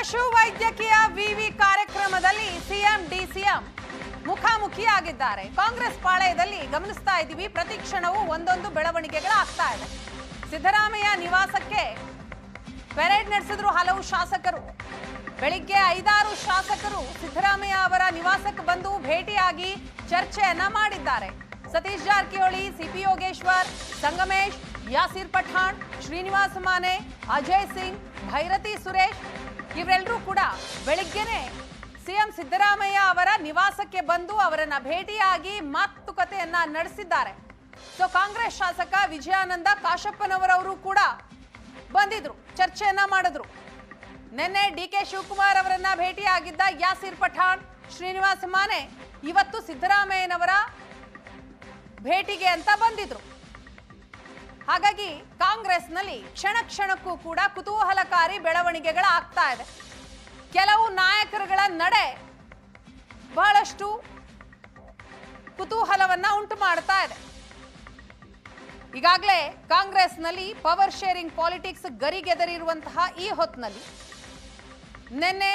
ಪಶು ವೈದ್ಯಕೀಯ ವಿವಿ ಕಾರ್ಯಕ್ರಮದಲ್ಲಿ ಸಿಎಂ ಡಿಸಿಎಂ ಮುಖಾಮುಖಿಯಾಗಿದ್ದಾರೆ. ಕಾಂಗ್ರೆಸ್ ಪಾಳೆಯದಲ್ಲಿ ಗಮನಿಸ್ತಾ ಇದ್ದೀವಿ, ಪ್ರತಿ ಕ್ಷಣವೂ ಒಂದೊಂದು ಬೆಳವಣಿಗೆಗಳಾಗ್ತಾ ಇದೆ. ಸಿದ್ದರಾಮಯ್ಯ ನಿವಾಸಕ್ಕೆ ಪೆರೇಡ್ ನಡೆಸಿದ್ರು ಹಲವು ಶಾಸಕರು. ಬೆಳಿಗ್ಗೆ 5-6 ಶಾಸಕರು ಸಿದ್ದರಾಮಯ್ಯ ಅವರ ನಿವಾಸಕ್ಕೆ ಬಂದು ಭೇಟಿಯಾಗಿ ಚರ್ಚೆಯನ್ನ ಮಾಡಿದ್ದಾರೆ. ಸತೀಶ್ ಜಾರಕಿಹೊಳಿ, ಸಿಪಿ ಯೋಗೇಶ್ವರ್, ಸಂಗಮೇಶ್, ಯಾಸಿರ್ ಪಠಾಣ್, ಶ್ರೀನಿವಾಸ್ ಮಾನೆ, ಅಜಯ್ ಸಿಂಗ್, ಭೈರತಿ ಸುರೇಶ್ ಇವರೆಲ್ಲರೂ ಕೂಡ ಬೆಳಿಗ್ಗೆನೆ ಸಿಎಂ ಸಿದ್ದರಾಮಯ್ಯ ಅವರ ನಿವಾಸಕ್ಕೆ ಬಂದು ಅವರನ್ನ ಭೇಟಿಯಾಗಿ ಮಾತುಕತೆಯನ್ನ ನಡೆಸಿದ್ದಾರೆ. ಸೊ ಕಾಂಗ್ರೆಸ್ ಶಾಸಕ ವಿಜಯಾನಂದ ಕಾಶಪ್ಪನವರವರು ಕೂಡ ಬಂದಿದ್ರು, ಚರ್ಚೆಯನ್ನ ಮಾಡಿದ್ರು. ನಿನ್ನೆ ಡಿಕೆ ಶಿವಕುಮಾರ್ ಅವರನ್ನ ಭೇಟಿಯಾಗಿದ್ದ ಯಾಸಿರ್ ಪಠಾಣ್, ಶ್ರೀನಿವಾಸ್ ಮಾನೆ ಇವತ್ತು ಸಿದ್ದರಾಮಯ್ಯನವರ ಭೇಟಿಗೆ ಅಂತ ಬಂದಿದ್ರು. ಹಾಗಾಗಿ ಕಾಂಗ್ರೆಸ್ನಲ್ಲಿ ಕ್ಷಣ ಕ್ಷಣಕ್ಕೂ ಕೂಡ ಕುತೂಹಲಕಾರಿ ಬೆಳವಣಿಗೆಗಳಾಗ್ತಾ ಇದೆ. ಕೆಲವು ನಾಯಕರುಗಳ ನಡೆ ಬಹಳಷ್ಟು ಕುತೂಹಲವನ್ನ ಉಂಟು ಮಾಡ್ತಾ ಇದೆ. ಈಗಾಗಲೇ ಕಾಂಗ್ರೆಸ್ನಲ್ಲಿ ಪವರ್ ಶೇರಿಂಗ್ ಪಾಲಿಟಿಕ್ಸ್ ಗರಿಗೆದರಿರುವಂತಹ ಈ ಹೊತ್ತಿನಲ್ಲಿ ನಿನ್ನೆ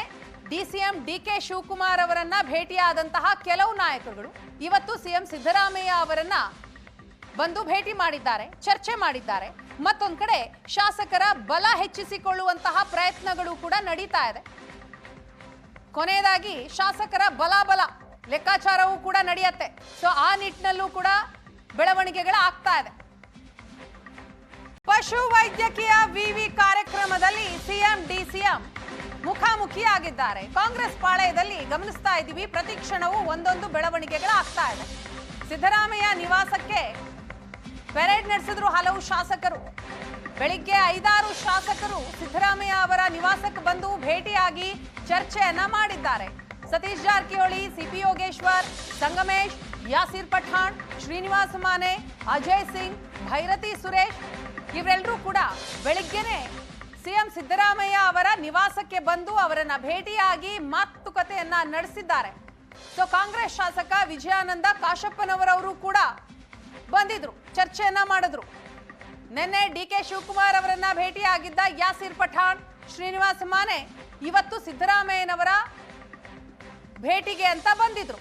ಡಿಸಿಎಂ ಡಿಕೆ ಶಿವಕುಮಾರ್ ಅವರನ್ನ ಭೇಟಿಯಾದಂತಹ ಕೆಲವು ನಾಯಕರುಗಳು ಇವತ್ತು ಸಿಎಂ ಸಿದ್ದರಾಮಯ್ಯ ಅವರನ್ನ ಬಂದು ಭೇಟಿ ಮಾಡಿದ್ದಾರೆ, ಚರ್ಚೆ ಮಾಡಿದ್ದಾರೆ. ಮತ್ತೊಂದು ಕಡೆ ಶಾಸಕರ ಬಲ ಹೆಚ್ಚಿಸಿಕೊಳ್ಳುವಂತಹ ಪ್ರಯತ್ನಗಳು ಕೂಡ ನಡೀತಾ ಇದೆ. ಕೊನೆಯದಾಗಿ ಶಾಸಕರ ಬಲ ಲೆಕ್ಕಾಚಾರವೂ ಕೂಡ ನಡೆಯುತ್ತೆ. ಸೊ ಆ ನಿಟ್ಟಿನಲ್ಲೂ ಕೂಡ ಬೆಳವಣಿಗೆಗಳಾಗ್ತಾ ಇದೆ. ಪಶು ವೈದ್ಯಕೀಯ ವಿವಿ ಕಾರ್ಯಕ್ರಮದಲ್ಲಿ ಸಿಎಂ ಡಿಸಿಎಂ ಮುಖಾಮುಖಿಯಾಗಿದ್ದಾರೆ. ಕಾಂಗ್ರೆಸ್ ಪಾಳೆಯದಲ್ಲಿ ಗಮನಿಸ್ತಾ ಇದ್ದೀವಿ, ಪ್ರತಿ ಕ್ಷಣವೂ ಒಂದೊಂದು ಬೆಳವಣಿಗೆಗಳಾಗ್ತಾ ಇದೆ. ಸಿದ್ದರಾಮಯ್ಯ ನಿವಾಸಕ್ಕೆ ಪೆರೇಡ್ ನಡೆಸಿದ್ರು ಹಲವು ಶಾಸಕರು. ಬೆಳಿಗ್ಗೆ 5-6 ಶಾಸಕರು ಸಿದ್ದರಾಮಯ್ಯ ಅವರ ನಿವಾಸಕ್ಕೆ ಬಂದು ಭೇಟಿಯಾಗಿ ಚರ್ಚೆಯನ್ನ ಮಾಡಿದ್ದಾರೆ. ಸತೀಶ್ ಜಾರಕಿಹೊಳಿ, ಸಿಪಿ ಯೋಗೇಶ್ವರ್, ಸಂಗಮೇಶ್, ಯಾಸಿರ್ ಪಠಾಣ್, ಶ್ರೀನಿವಾಸ್ ಮಾನೆ, ಅಜಯ್ ಸಿಂಗ್, ಭೈರತಿ ಸುರೇಶ್ ಇವರೆಲ್ಲರೂ ಕೂಡ ಬೆಳಿಗ್ಗೆನೆ ಸಿಎಂ ಸಿದ್ದರಾಮಯ್ಯ ಅವರ ನಿವಾಸಕ್ಕೆ ಬಂದು ಅವರನ್ನ ಭೇಟಿಯಾಗಿ ಮಾತುಕತೆಯನ್ನ ನಡೆಸಿದ್ದಾರೆ. ಸೊ ಕಾಂಗ್ರೆಸ್ ಶಾಸಕ ವಿಜಯಾನಂದ ಕಾಶಪ್ಪನವರವರು ಕೂಡ ಬಂದಿದ್ರು, ಚರ್ಚೆಯನ್ನ ಮಾಡಿದ್ರು. ನಿನ್ನೆ ಡಿಕೆ ಶಿವಕುಮಾರ್ ಅವರನ್ನ ಭೇಟಿಯಾಗಿದ್ದ ಯಾಸಿರ್ ಪಠಾಣ್, ಶ್ರೀನಿವಾಸ್ ಮಾನೆ ಇವತ್ತು ಸಿದ್ದರಾಮಯ್ಯನವರ ಭೇಟಿಗೆ ಅಂತ ಬಂದಿದ್ರು.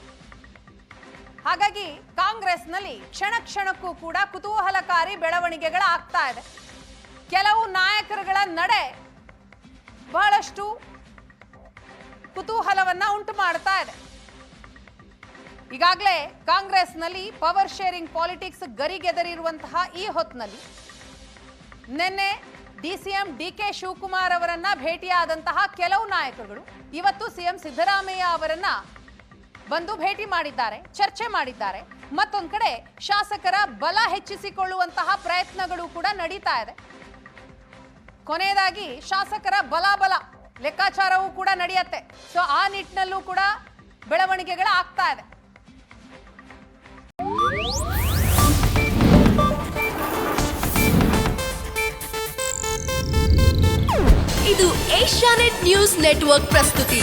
ಹಾಗಾಗಿ ಕಾಂಗ್ರೆಸ್ನಲ್ಲಿ ಕ್ಷಣ ಕ್ಷಣಕ್ಕೂ ಕೂಡ ಕುತೂಹಲಕಾರಿ ಬೆಳವಣಿಗೆಗಳಾಗ್ತಾ ಇದೆ. ಕೆಲವು ನಾಯಕರುಗಳ ನಡೆ ಬಹಳಷ್ಟು ಕುತೂಹಲವನ್ನ ಉಂಟು ಮಾಡ್ತಾ ಇದೆ. ಈಗಾಗಲೇ ಕಾಂಗ್ರೆಸ್ನಲ್ಲಿ ಪವರ್ ಶೇರಿಂಗ್ ಪಾಲಿಟಿಕ್ಸ್ ಗರಿಗೆದರಿರುವಂತಹ ಈ ಹೊತ್ತಿನಲ್ಲಿ ನಿನ್ನೆ ಡಿಸಿಎಂ ಡಿಕೆ ಶಿವಕುಮಾರ್ ಅವರನ್ನ ಭೇಟಿಯಾದಂತಹ ಕೆಲವು ನಾಯಕರುಗಳು ಇವತ್ತು ಸಿಎಂ ಸಿದ್ದರಾಮಯ್ಯ ಅವರನ್ನ ಬಂದು ಭೇಟಿ ಮಾಡಿದ್ದಾರೆ, ಚರ್ಚೆ ಮಾಡಿದ್ದಾರೆ. ಮತ್ತೊಂದು ಕಡೆ ಶಾಸಕರ ಬಲ ಹೆಚ್ಚಿಸಿಕೊಳ್ಳುವಂತಹ ಪ್ರಯತ್ನಗಳು ಕೂಡ ನಡೀತಾ ಇದೆ. ಕೊನೆಯದಾಗಿ ಶಾಸಕರ ಬಲ ಲೆಕ್ಕಾಚಾರವೂ ಕೂಡ ನಡೆಯುತ್ತೆ. ಸೊ ಆ ನಿಟ್ಟಿನಲ್ಲೂ ಕೂಡ ಬೆಳವಣಿಗೆಗಳಾಗ್ತಾ ಇದೆ. ಇದು ಏಷ್ಯಾನೆಟ್ ನ್ಯೂಸ್ ನೆಟ್ವರ್ಕ್ ಪ್ರಸ್ತುತಿ.